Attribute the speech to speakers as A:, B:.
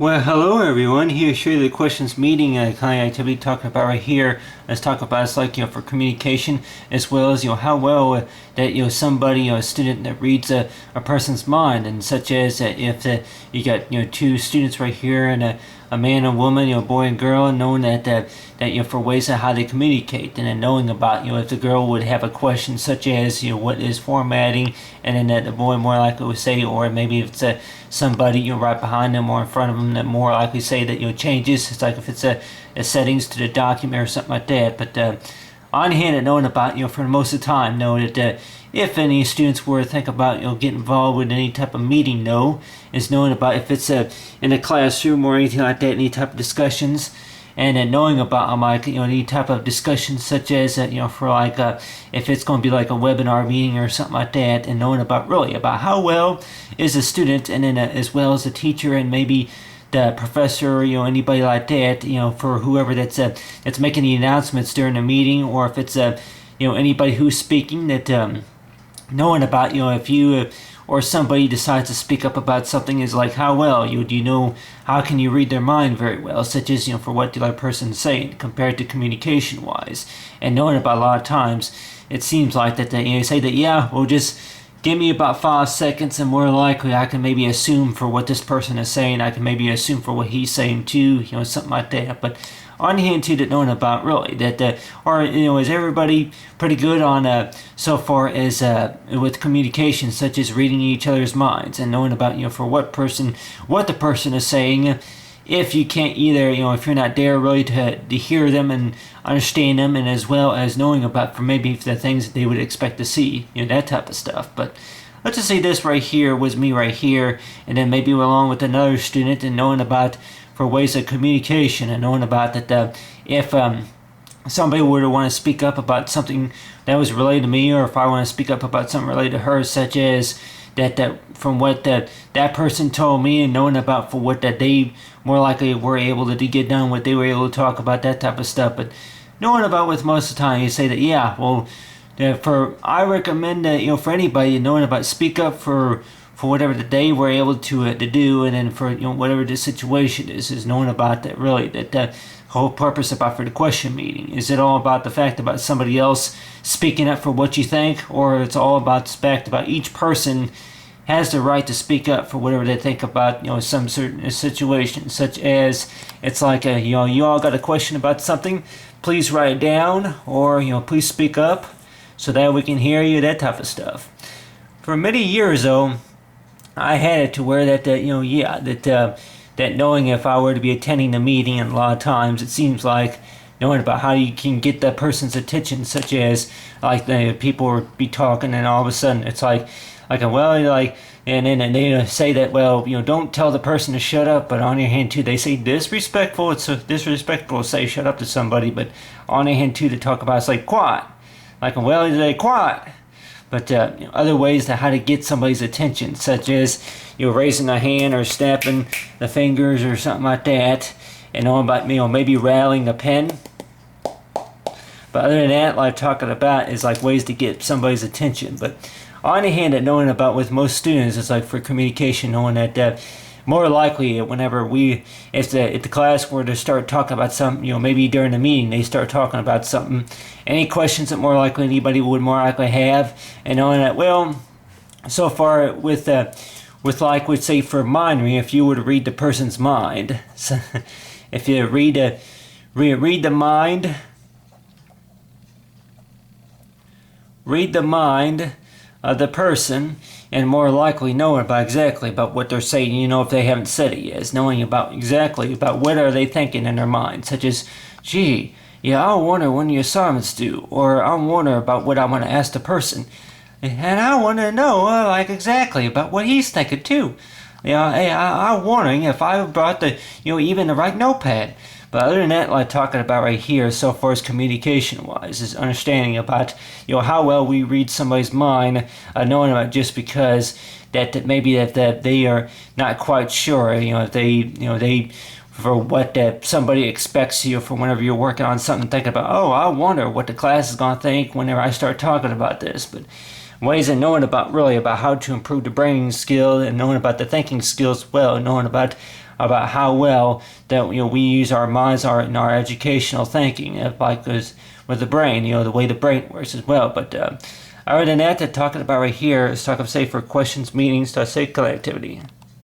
A: Well, hello everyone. Here, show you the questions meeting kind of activity talking about right here. Let's talk about it's like for communication as well as how well that somebody a student that reads a person's mind, and such as if you got two students right here and a man and woman, boy and girl, and knowing that for ways of how they communicate, and then knowing about if the girl would have a question such as what is formatting, and then that the boy more likely would say, or maybe if it's somebody right behind them or in front of them that more likely say that changes. It's like if it's a settings to the document or something like that. But on hand, and knowing about for most of the time, know that if any students were to think about getting involved with any type of meeting, is knowing about if it's in a classroom or anything like that, any type of discussions. And then knowing about like any type of discussion such as for like if it's going to be like a webinar meeting or something like that, and knowing about really about how well is a student, and then as well as the teacher and maybe the professor or anybody like that, for whoever that's making the announcements during the meeting, or if it's anybody who's speaking, that knowing about if you or somebody decides to speak up about something, is like how well do you know, how can you read their mind very well, such as for what the other person is saying compared to communication wise. And knowing about a lot of times it seems like that they say that well, just give me about 5 seconds and more likely I can maybe assume for what this person is saying, I can maybe assume for what he's saying too, something like that. But on hand too, that knowing about really that or is everybody pretty good on so far as with communication, such as reading each other's minds and knowing about for what the person is saying, if you can't either if you're not there really to hear them and understand them, and as well as knowing about for maybe the things that they would expect to see, that type of stuff. But let's just say this right here was me right here, and then maybe along with another student, and knowing about for ways of communication, and knowing about that if somebody were to want to speak up about something that was related to me, or if I want to speak up about something related to her, such as that from what that person told me, and knowing about for what that they more likely were able to get done, what they were able to talk about, that type of stuff. But knowing about with most of the time, you say that well, I recommend that for anybody knowing about speak up for whatever that they were able to do, and then for whatever the situation is knowing about that really that the whole purpose about for the question meeting, is it all about the fact about somebody else speaking up for what you think, or it's all about the fact about each person has the right to speak up for whatever they think about some certain situation, such as it's like you all got a question about something, please write it down, or please speak up so that we can hear you, that type of stuff. For many years though, I had it to where that that knowing if I were to be attending the meeting, and a lot of times it seems like knowing about how you can get that person's attention, such as like the people would be talking, and all of a sudden it's like and then they say that, well, don't tell the person to shut up, but on your hand too they say disrespectful. It's disrespectful to say shut up to somebody, but on your hand too to talk about it's like quiet, like well they quiet. But other ways to how to get somebody's attention, such as raising a hand or snapping the fingers or something like that, and knowing about maybe rattling a pen. But other than that, like talking about is like ways to get somebody's attention. But on the hand, that knowing about with most students, it's like for communication, knowing that more likely whenever if the class were to start talking about something, maybe during the meeting they start talking about something, any questions that more likely anybody would more likely have, and knowing that, well, so far with like we'd say for mind reading, if you were to read the person's mind, so if you read the mind of the person, and more likely knowing about exactly about what they're saying, if they haven't said it yet, knowing about exactly about what are they thinking in their mind, such as, gee, I wonder when the assignment's due, or I wonder about what I want to ask the person, and I want to know like exactly about what he's thinking too. I'm wondering if I brought the even the right notepad. But other than that, like talking about right here, so far as communication-wise, is understanding about how well we read somebody's mind, knowing about just because that maybe that they are not quite sure, if they for what that somebody expects you for whenever you're working on something, thinking about, I wonder what the class is gonna think whenever I start talking about this. But ways of knowing about how to improve the brain skill and knowing about the thinking skills as well, knowing about how well that we use our minds in our educational thinking, like with the brain, the way the brain works as well. But other than that, talking about right here is talking say for questions, meetings, say activity.